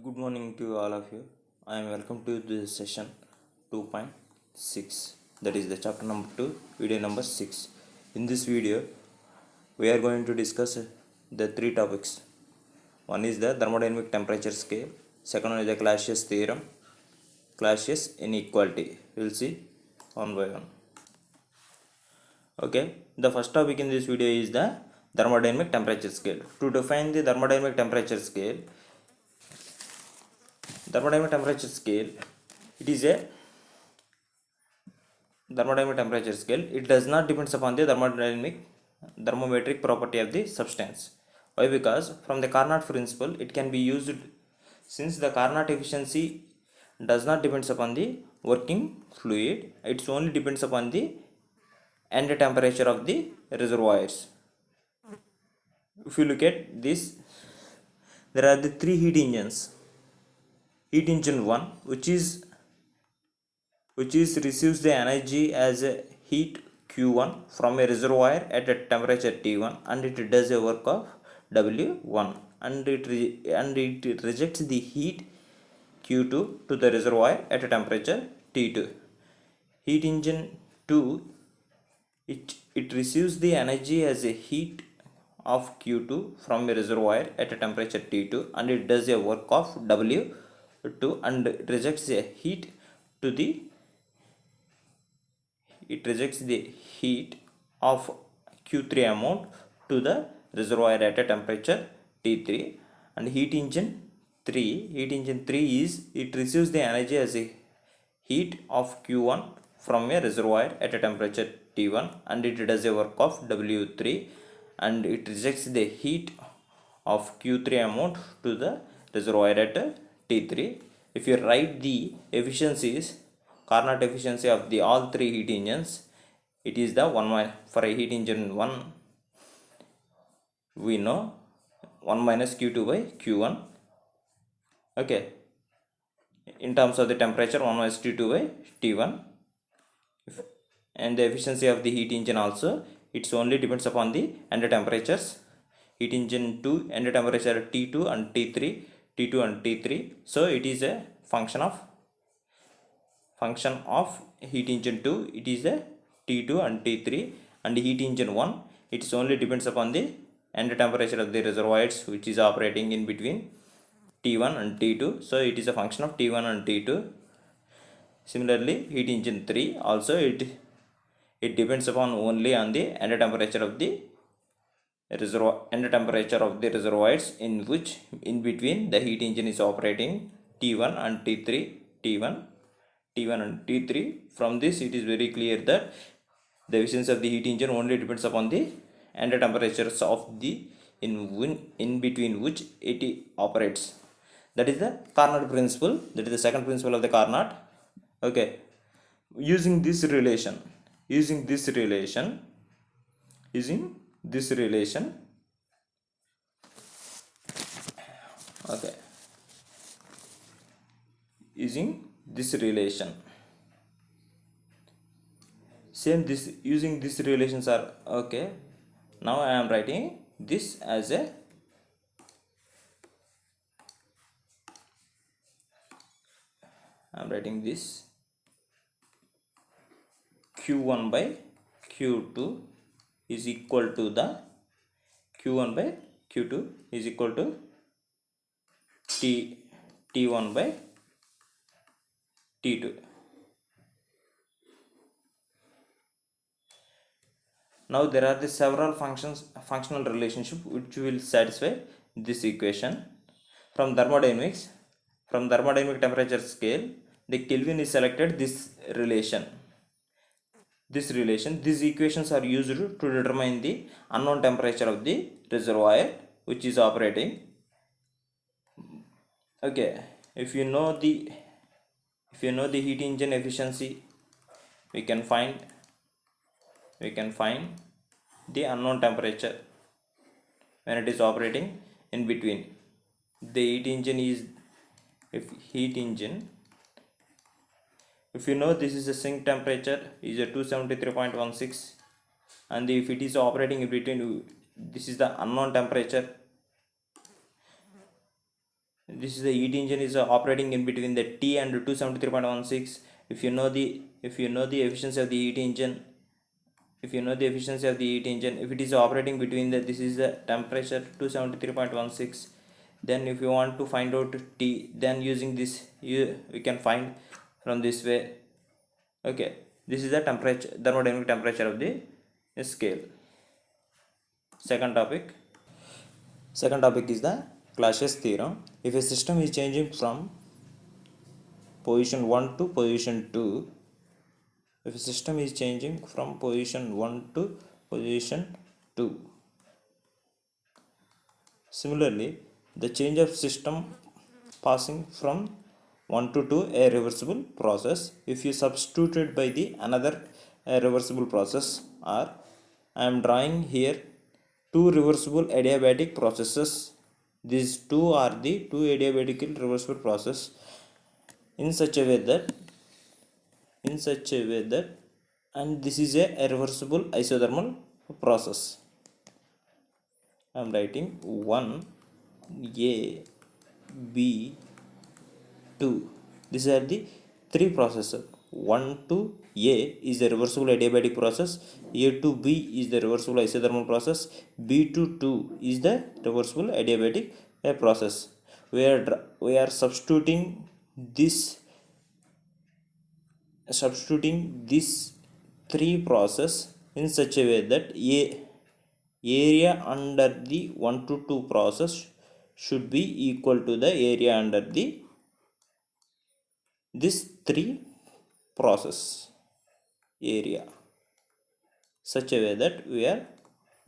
Good morning to all of you. I am welcome to this session 2.6, that is the chapter number 2, video number 6. In this video we are going to discuss the three topics. One is the thermodynamic temperature scale, second one is the Clausius theorem, Clausius inequality. We will see one by one. Okay, the first topic in this video is the thermodynamic temperature scale. To define the thermodynamic temperature scale, it is a thermodynamic temperature scale. It does not depend upon the thermometric property of the substance. Why? Because from the Carnot principle it can be used, since the Carnot efficiency does not depends upon the working fluid, it only depends upon the end temperature of the reservoirs. If you look at this, there are the three heat engines. Heat engine 1, which receives the energy as a heat Q1 from a reservoir at a temperature T1, and it does a work of W1, and it rejects the heat Q2 to the reservoir at a temperature T2. Heat engine 2, it receives the energy as a heat of Q2 from a reservoir at a temperature T2, and it does a work of W2 and rejects the heat of Q3 amount to the reservoir at a temperature T3. And heat engine 3 is, it receives the energy as a heat of Q1 from a reservoir at a temperature T1, and it does a work of W3 and it rejects the heat of Q3 amount to the reservoir at T3. If you write the efficiencies, Carnot efficiency of the all three heat engines, it is the 1 for a heat engine 1, we know 1 minus Q2 by Q1. Okay, in terms of the temperature, 1 minus T2 by T1. And the efficiency of the heat engine also, it's only depends upon the end temperatures. Heat engine 2 end temperature T2 and T3. So it is a function of heat engine 2, it is a T2 and T3. And heat engine 1, it only depends upon the end temperature of the reservoirs, which is operating in between T1 and T2. So it is a function of T1 and T2. Similarly, heat engine 3 also, it depends upon only on the end temperature of the reservoirs in which in between the heat engine is operating T1 and T1 and T3. From this it is very clear that the efficiency of the heat engine only depends upon the end temperatures of the in between which it operates. That is the Carnot principle. That is the second principle of the Carnot. Okay, using this relation, okay, using this relation, same this, using these relations are okay. Now I am writing this as a this Q1 by Q2 is equal to the Q1 by Q2 is equal to T1 by T2. Now there are the several functional relationship which will satisfy this equation. From thermodynamic temperature scale, the Kelvin is selected. These equations are used to determine the unknown temperature of the reservoir which is operating. Okay, if you know the heat engine efficiency, we can find the unknown temperature when it is operating in between. The heat engine is, if you know this is a sink temperature is a 273.16, and if it is operating in between, this is the unknown temperature. this is the heat engine is operating in between the T and 273.16. If you know the efficiency of the heat engine, if it is operating between the, this is the temperature 273.16, then if you want to find out T, then using this we can find from this way. Okay, this is the temperature, thermodynamic temperature of the scale. Second topic is the Clausius theorem. If a system is changing from position 1 to position 2, if a system is changing from position 1 to position 2, similarly the change of system passing from 1 to 2 a reversible process. If you substitute it by the another reversible process, or I am drawing here two reversible adiabatic processes. These two are the two adiabatic reversible process in such a way that and this is a reversible isothermal process. I am writing 1 A B 2. These are the three processes. 1 to A is the reversible adiabatic process, A to B is the reversible isothermal process, B to 2 is the reversible adiabatic process. We are substituting these three process in such a way that area under the 1 to 2 process should be equal to the area under the this three process area, such a way that we are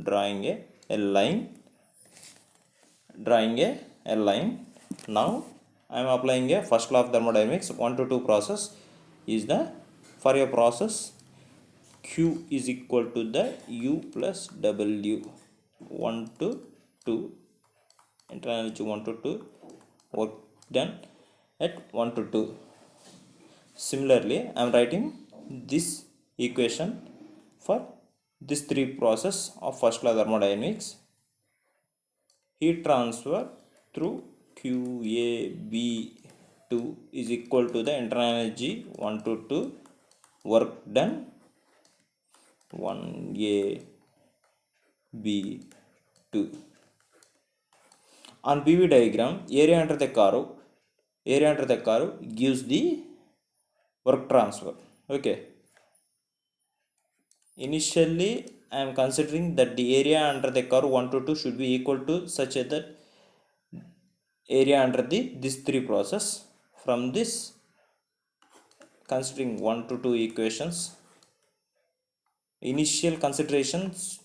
drawing a line. Now I am applying a first law of thermodynamics. 1 to 2 process is the, for a process Q is equal to the U plus W. 1 to 2, internal energy 1 to 2, work done at 1 to 2. Similarly, I am writing this equation for this three process of first law thermodynamics. Heat transfer through QAB2 is equal to the internal energy 1 to 2, work done 1AB2. On PV diagram, area under the curve gives the work transfer. Okay. Initially, I am considering that the area under the curve 1 to 2 should be equal to such that area under this three process. From this, considering 1 to 2 equations, initial considerations,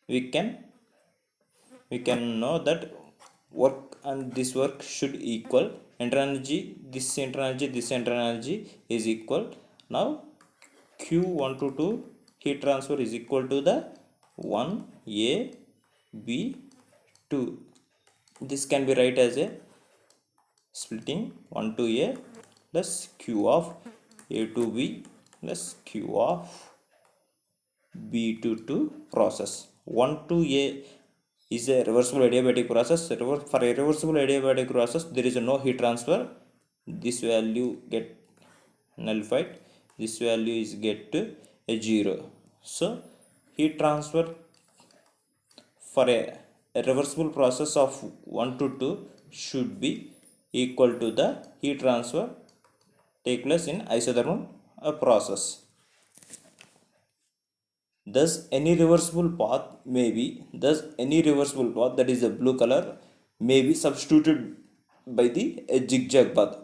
we can know that work and this work should equal internal energy, this internal energy is equal. Now Q1 to 2 heat transfer is equal to the 1 A B 2. This can be write as a splitting 1 to A plus Q of A to B plus Q of B to 2 process. 1 to A is a reversible adiabatic process. For a reversible adiabatic process, there is no heat transfer. This value get nullified. This value is get a 0. So heat transfer for a reversible process of 1 to 2 should be equal to the heat transfer take place in isothermal process. Thus any reversible path that is the blue color may be substituted by the zigzag path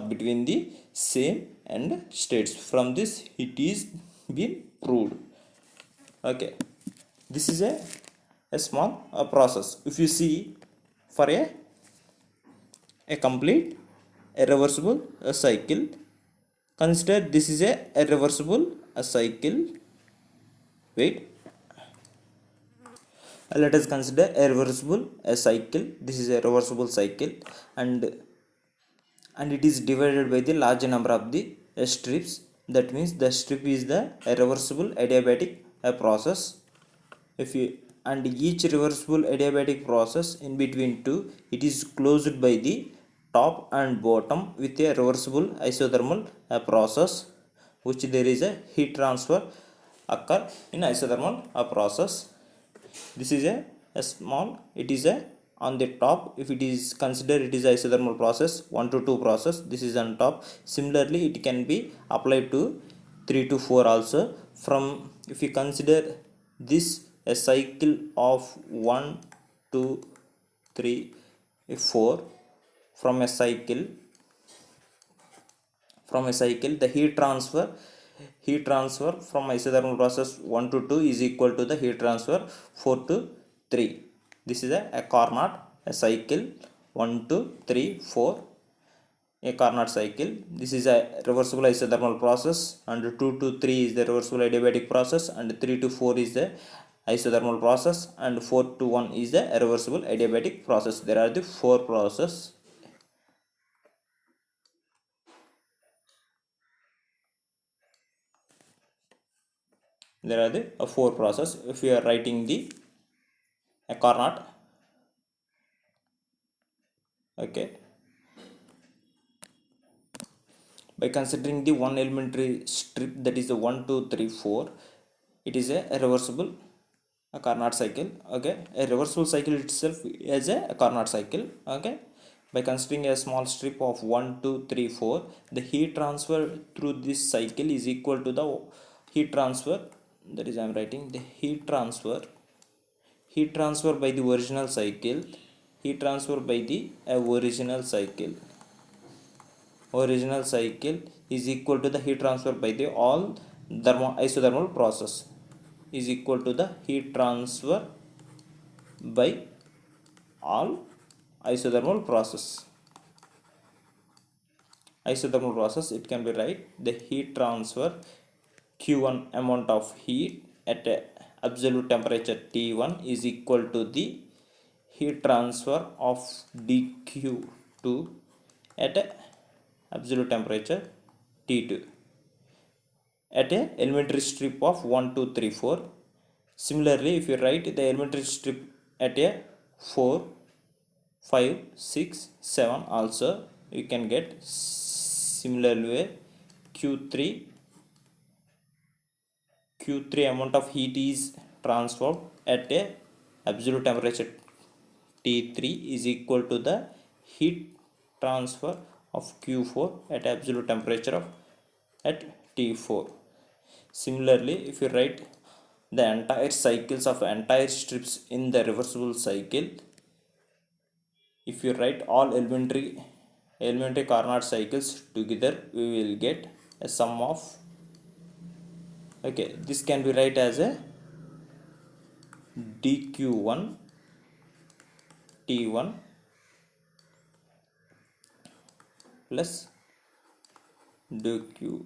between the same and states. From this it is been proved. Okay, this is a small process. If you see for a complete reversible cycle, consider this is a reversible cycle. Wait, let us consider a reversible cycle. This is a reversible cycle, and it is divided by the large number of the strips. That means the strip is the reversible adiabatic process. If you and each reversible adiabatic process in between two, it is closed by the top and bottom with a reversible isothermal process, which there is a heat transfer occur in isothermal process. This is a small, it is a on the top. If it is considered, it is isothermal process 1 to 2 process, this is on top. Similarly, it can be applied to 3 to 4 also. From, if you consider this a cycle of 1 2 3 4, from a cycle, the heat transfer from isothermal process 1 to 2 is equal to the heat transfer 4 to 3. This is a Carnot, a cycle 1 2 3 4, a Carnot cycle. This is a reversible isothermal process, and 2 to 3 is the reversible adiabatic process, and 3 to 4 is the isothermal process, and 4 to 1 is the reversible adiabatic process. There are the 4 processes. There are the 4 processes. If you are writing the Carnot, okay, by considering the one elementary strip, that is the 1 2 3 4, it is a reversible Carnot cycle. Okay, a reversible cycle itself is a Carnot cycle. Okay, by considering a small strip of 1 2 3 4, the heat transfer through this cycle is equal to the heat transfer, that is I am writing the heat transfer by the original cycle, original cycle is equal to the heat transfer by the all isothermal process, is equal to the heat transfer by all isothermal process. It can be right, the heat transfer Q1 amount of heat at a absolute temperature T1 is equal to the heat transfer of dQ2 at a absolute temperature T2 at a elementary strip of 1 2 3 4. Similarly, if you write the elementary strip at a 4 5 6 7 also, you can get similar way. Q3 amount of heat is transferred at a absolute temperature T3 is equal to the heat transfer of Q4 at absolute temperature of at T4. Similarly, if you write the entire cycles of entire strips in the reversible cycle, if you write all elementary Carnot cycles together, we will get a sum of, okay, this can be write as a dQ1 T1 plus dQ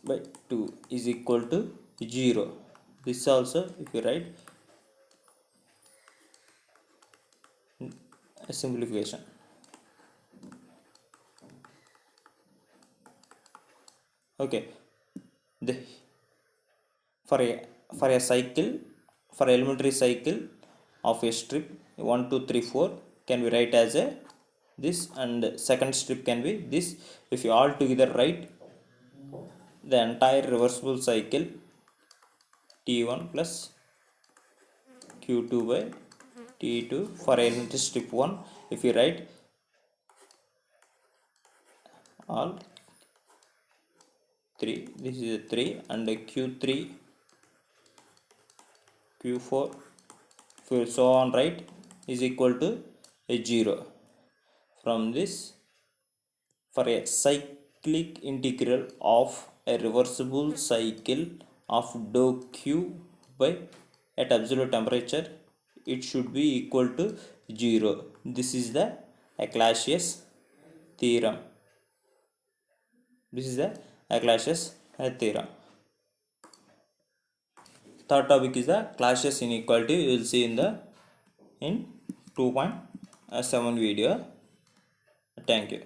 by 2 is equal to 0. This also, if you write a simplification, okay, the for a cycle, for elementary cycle of a strip 1 2 3 4 can be write as a this, and second strip can be this. If you all together write the entire reversible cycle T1 plus Q2 by T2 for elementary strip 1, if you write all 3, this is a 3, and a Q3 Q4 so on, right, is equal to a 0. From this, for a cyclic integral of a reversible cycle of dou Q by at absolute temperature, it should be equal to 0. This is the Clausius theorem. Theorem. Third topic is the Clausius inequality. You will see in 2.7 video. Thank you.